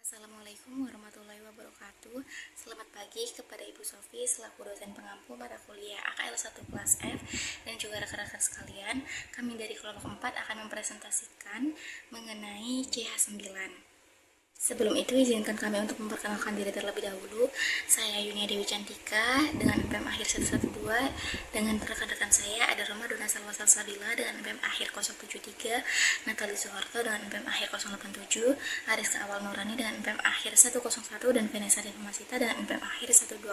Assalamualaikum warahmatullahi wabarakatuh. Selamat pagi kepada Ibu Sofi selaku dosen pengampu mata kuliah AKL 1 kelas F dan juga rekan-rekan sekalian. Kami dari kelompok 4 akan mempresentasikan mengenai CH9. Sebelum itu, izinkan kami untuk memperkenalkan diri terlebih dahulu. Saya Yunia Dewi Cantika dengan NPM akhir 112. Dengan rekan-rekan saya ada Roma Dona Salwa Salsabila dengan NPM akhir 073, Natali Soeharto dengan NPM akhir 087, Ariska Awal Nurani dengan NPM akhir 101, dan Vanessa Devamasita dengan NPM akhir 120.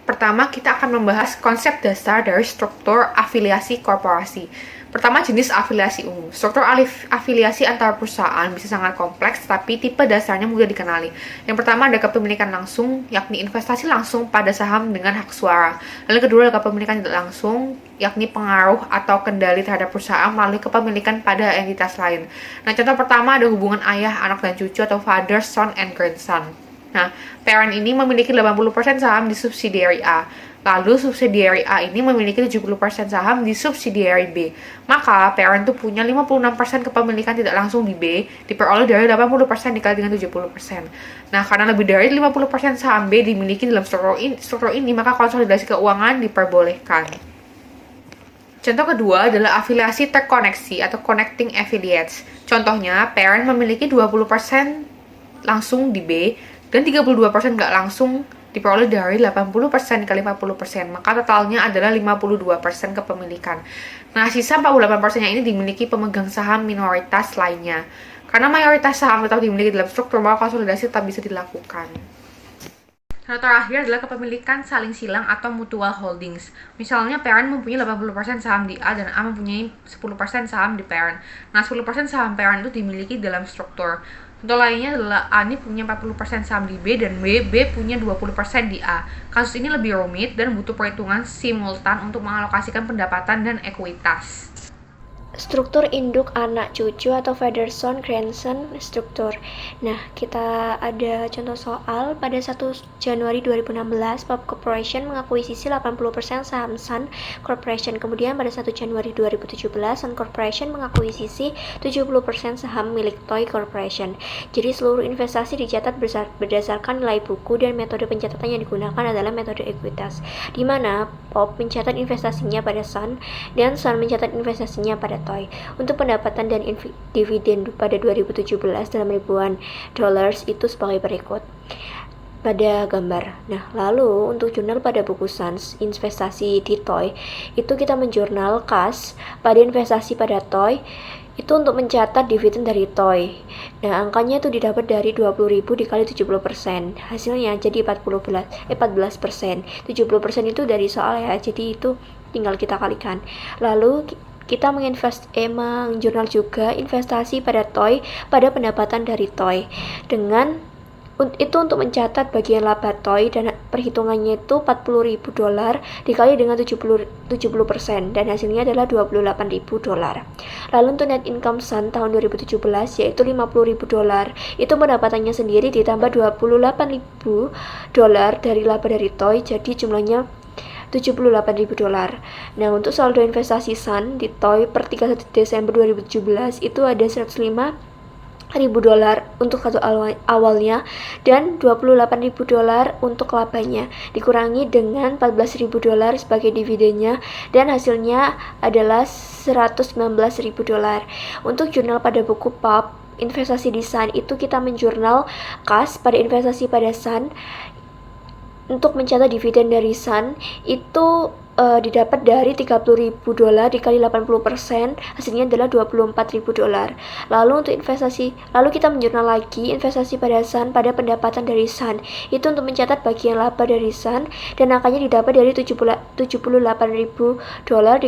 Pertama, kita akan membahas konsep dasar dari struktur afiliasi korporasi. Pertama, jenis afiliasi umum. Struktur afiliasi antar perusahaan bisa sangat kompleks, tapi tipe dasarnya mudah dikenali. Yang pertama ada kepemilikan langsung, yakni investasi langsung pada saham dengan hak suara. Lalu kedua ada kepemilikan tidak langsung, yakni pengaruh atau kendali terhadap perusahaan melalui kepemilikan pada entitas lain. Nah, contoh pertama ada hubungan ayah, anak, dan cucu atau father, son, and grandson. Nah, parent ini memiliki 80% saham di subsidiary A. Lalu subsidiary A ini memiliki 70% saham di subsidiary B. Maka parent itu punya 56% kepemilikan tidak langsung di B, diperoleh dari 80% dikali dengan 70%. Nah, karena lebih dari 50% saham B dimiliki dalam struktur ini, maka konsolidasi keuangan diperbolehkan. Contoh kedua adalah afiliasi terkoneksi atau connecting affiliates. Contohnya, parent memiliki 20% langsung di B dan 32% nggak langsung diperoleh dari 80% kali 40%, maka totalnya adalah 52% kepemilikan. Nah, sisa 48%-nya ini dimiliki pemegang saham minoritas lainnya. Karena mayoritas saham tetap dimiliki dalam struktur, maka konsolidasi tetap bisa dilakukan. Contoh terakhir adalah kepemilikan saling silang atau mutual holdings. Misalnya, parent mempunyai 80% saham di A dan A mempunyai 10% saham di parent. Nah, 10% saham parent itu dimiliki dalam struktur. Contoh lainnya adalah A ini punya 40% saham di B dan B punya 20% di A. Kasus ini lebih rumit dan butuh perhitungan simultan untuk mengalokasikan pendapatan dan ekuitas. Struktur induk anak cucu atau father son grandson struktur. Nah, kita ada contoh soal pada 1 Januari 2016 Pop Corporation mengakuisisi 80% saham Sun Corporation. Kemudian pada 1 Januari 2017 Sun Corporation mengakuisisi 70% saham milik Toy Corporation. Jadi seluruh investasi dicatat berdasarkan nilai buku dan metode pencatatan yang digunakan adalah metode ekuitas, di mana Pop mencatat investasinya pada Sun dan Sun mencatat investasinya pada Toy. Untuk pendapatan dan dividen pada 2017 dalam ribuan dollars itu sebagai berikut pada gambar. Nah, lalu untuk jurnal pada buku Sun investasi di Toy itu kita menjurnal kas pada investasi pada Toy itu untuk mencatat dividen dari Toy. Nah, angkanya itu didapat dari 20.000 dikali 70%. Hasilnya jadi 14%. 70% itu dari soal ya. Jadi itu tinggal kita kalikan. Lalu kita menjurnal juga investasi pada Toy pada pendapatan dari Toy dengan itu untuk mencatat bagian laba Toy dan perhitungannya itu $40.000 dikali dengan 70% dan hasilnya adalah $28.000. Lalu untuk net income Sun tahun 2017 yaitu $50.000. Itu pendapatannya sendiri ditambah $28.000 dari laba dari Toy, jadi jumlahnya $78.000. Nah, untuk saldo investasi Sun di Toy per 31 Desember 2017 itu ada $105.000 untuk kartu awalnya dan $28.000 untuk labanya, dikurangi dengan $14.000 sebagai dividennya dan hasilnya adalah $119.000. Untuk jurnal pada buku Pop investasi di Sun itu kita menjurnal kas pada investasi pada Sun untuk mencatat dividen dari Sun itu didapat dari $30.000 dikali 80%, hasilnya adalah $24.000. Lalu untuk lalu kita menjurnal lagi investasi pada Sun pada pendapatan dari Sun itu untuk mencatat bagian laba dari Sun dan angkanya didapat dari $78.000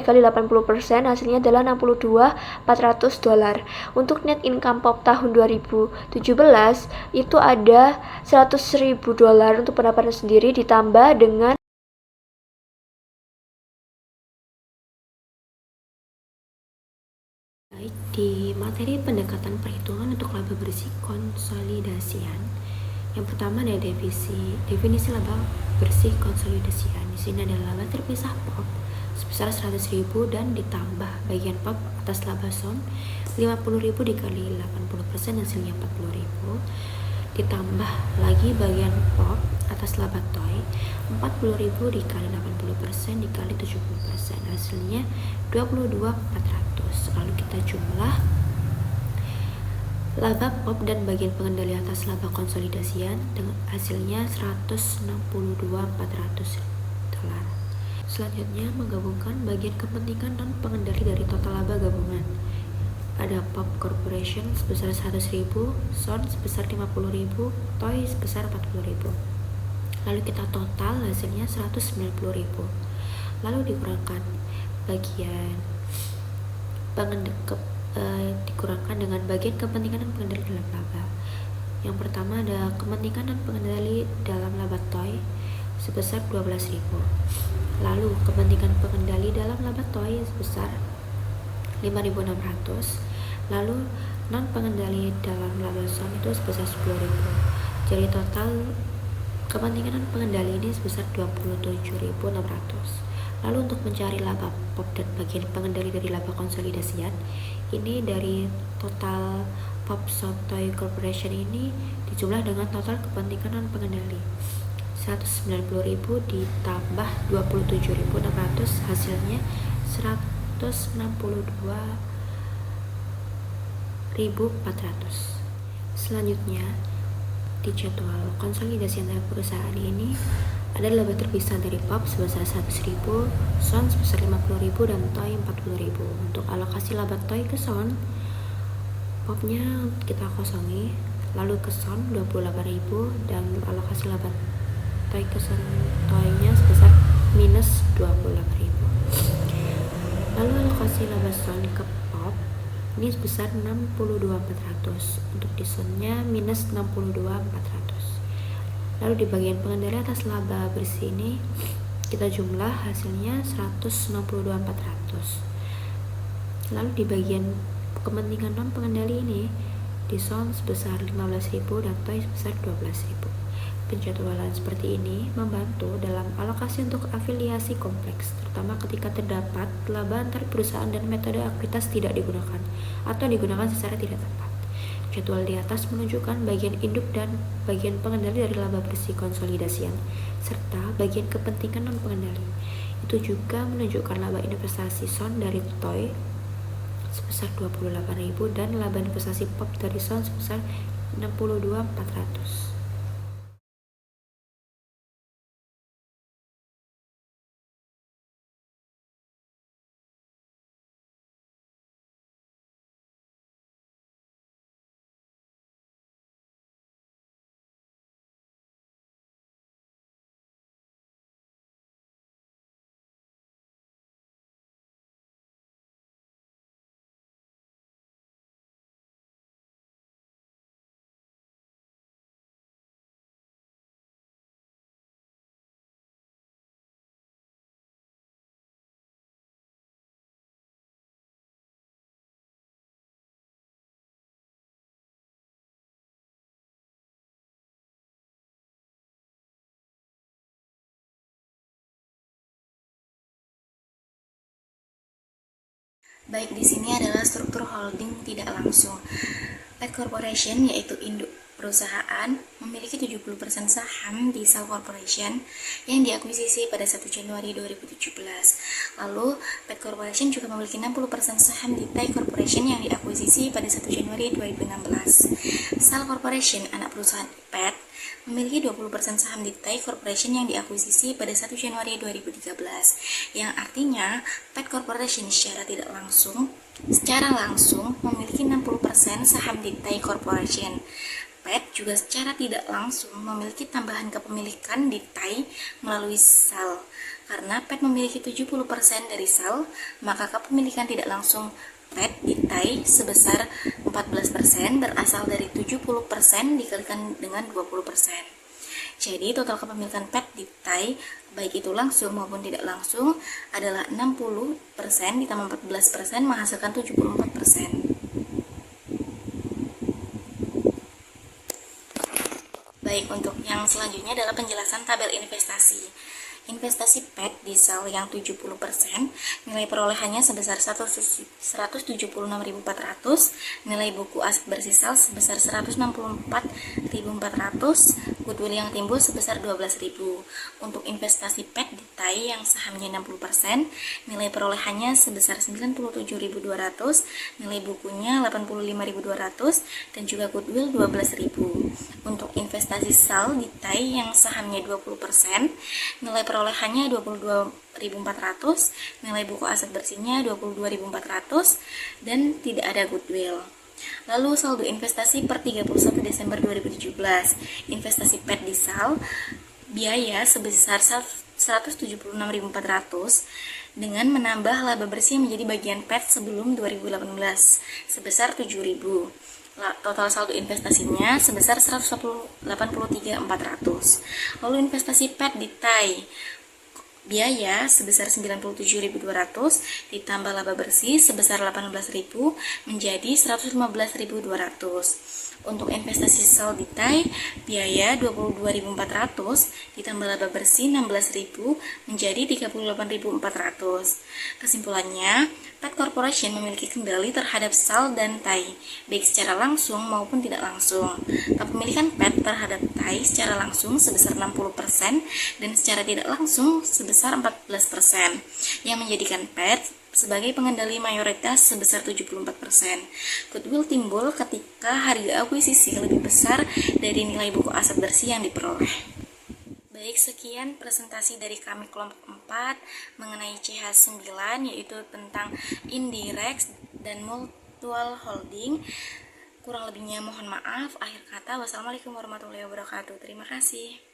dikali 80%, hasilnya adalah $62.400. Untuk net income Pop tahun 2017 itu ada $100.000 untuk pendapatan sendiri ditambah dengan di materi pendekatan perhitungan untuk laba bersih konsolidasian. Yang pertama ada definisi laba bersih konsolidasian. Di sini adalah laba terpisah Pop sebesar 100.000 dan ditambah bagian POP atas laba SON 50.000 dikali 80% hasilnya 40.000, ditambah lagi bagian POP atas laba TOY 40.000 dikali 80% dikali 70% hasilnya 22.400. Lalu kita jumlah laba POP dan bagian pengendali atas laba konsolidasian dengan hasilnya 162.400 dolar. Selanjutnya menggabungkan bagian kepentingan non pengendali dari total laba gabungan. Ada POP Corporation sebesar 100.000, SON sebesar 50.000, TOY sebesar 40.000. Lalu kita total hasilnya 190.000. Lalu dikurangkan bagian dikurangkan dengan bagian kepentingan dan pengendali dalam laba. Yang pertama ada kepentingan dan pengendali dalam laba TOY sebesar 12.000. Lalu kepentingan pengendali dalam laba TOY sebesar 5.600. Lalu non pengendali dalam laba SON itu sebesar 10.000. Jadi total kepentingan dan pengendali ini sebesar 27.600. Lalu untuk mencari laba POP dan bagian pengendali dari laba konsolidasian, ini dari total POP SON TOY Corporation ini dijumlah dengan total kepentingan dan pengendali 190.000 ditambah 27.600 hasilnya 162.400. Selanjutnya di jadwal konsolidasi antara perusahaan ini ada laba terpisah dari POP sebesar 100.000, SON sebesar 50.000 dan TOY 40.000. Untuk alokasi laba TOY ke SON, POP-nya kita kosongi, lalu ke SON 28.000 dan alokasi laba TOY ke SON TOY-nya sebesar minus 28.000. Lalu alokasi laba SON ke POP ini sebesar 62.400. Untuk di SON-nya minus 62.400. Lalu di bagian pengendali atas laba bersih ini kita jumlah hasilnya 162.400. Lalu di bagian kepentingan non pengendali ini di SON sebesar 15.000 dan TOY sebesar 12.000. Penjadwalan seperti ini membantu dalam alokasi untuk afiliasi kompleks, terutama ketika terdapat laba antar perusahaan dan metode aktivitas tidak digunakan atau digunakan secara tidak tepat. Jadwal di atas menunjukkan bagian induk dan bagian pengendali dari laba bersih konsolidasian, serta bagian kepentingan non pengendali. Itu juga menunjukkan laba investasi SON dari TOY sebesar 28.000 dan laba investasi POP dari SON sebesar 62.400. Baik, di sini adalah struktur holding tidak langsung. PET Corporation yaitu induk perusahaan memiliki 70% saham di SAL Corporation yang diakuisisi pada 1 Januari 2017. Lalu PET Corporation juga memiliki 60% saham di TAI Corporation yang diakuisisi pada 1 Januari 2016. SAL Corporation, anak perusahaan PET, memiliki 20% saham di TAI Corporation yang diakuisisi pada 1 Januari 2013, yang artinya PET Corporation secara langsung memiliki 60% saham di TAI Corporation. PET juga secara tidak langsung memiliki tambahan kepemilikan di TAI melalui SAL. Karena PET memiliki 70% dari SAL, maka kepemilikan tidak langsung PET di TAI sebesar 14% berasal dari 70% dikalikan dengan 20%. Jadi total kepemilikan PET di TAI baik itu langsung maupun tidak langsung adalah 60% ditambah 14% menghasilkan 74%. Baik, untuk yang selanjutnya adalah penjelasan tabel investasi. investasi PET di sel yang 70%, nilai perolehannya sebesar 176.400, nilai buku aset bersih sel sebesar 164.400, goodwill yang timbul sebesar 12.000. Untuk investasi PET di TAI yang sahamnya 60%, nilai perolehannya sebesar 97.200, nilai bukunya 85.200, dan juga goodwill 12.000. Untuk investasi sel di TAI yang sahamnya 20%, nilai perolehannya 22.400, nilai buku aset bersihnya 22.400, dan tidak ada goodwill. Lalu saldo investasi per 31 Desember 2017. Investasi PET di sel, biaya sebesar 176.400 dengan menambah laba bersih menjadi bagian PET sebelum 2018 sebesar 7.000. Total saldo investasinya sebesar 183.400. Lalu investasi PET di TAI, biaya sebesar 97.200 ditambah laba bersih sebesar 18.000 menjadi 115.200. Untuk investasi sel di TAI, biaya 22.400 ditambah laba bersih 16.000 menjadi 38.400. Kesimpulannya, PET Corporation memiliki kendali terhadap sel dan TAI, baik secara langsung maupun tidak langsung. Kepemilikan PET terhadap TAI secara langsung sebesar 60% dan secara tidak langsung sebesar 14%, yang menjadikan PET sebagai pengendali mayoritas sebesar 74%. Goodwill timbul ketika harga akuisisi lebih besar dari nilai buku aset bersih yang diperoleh. Baik, sekian presentasi dari kami kelompok 4 mengenai CH9, yaitu tentang indirect dan mutual holding. Kurang lebihnya mohon maaf. Akhir kata, wassalamualaikum warahmatullahi wabarakatuh. Terima kasih.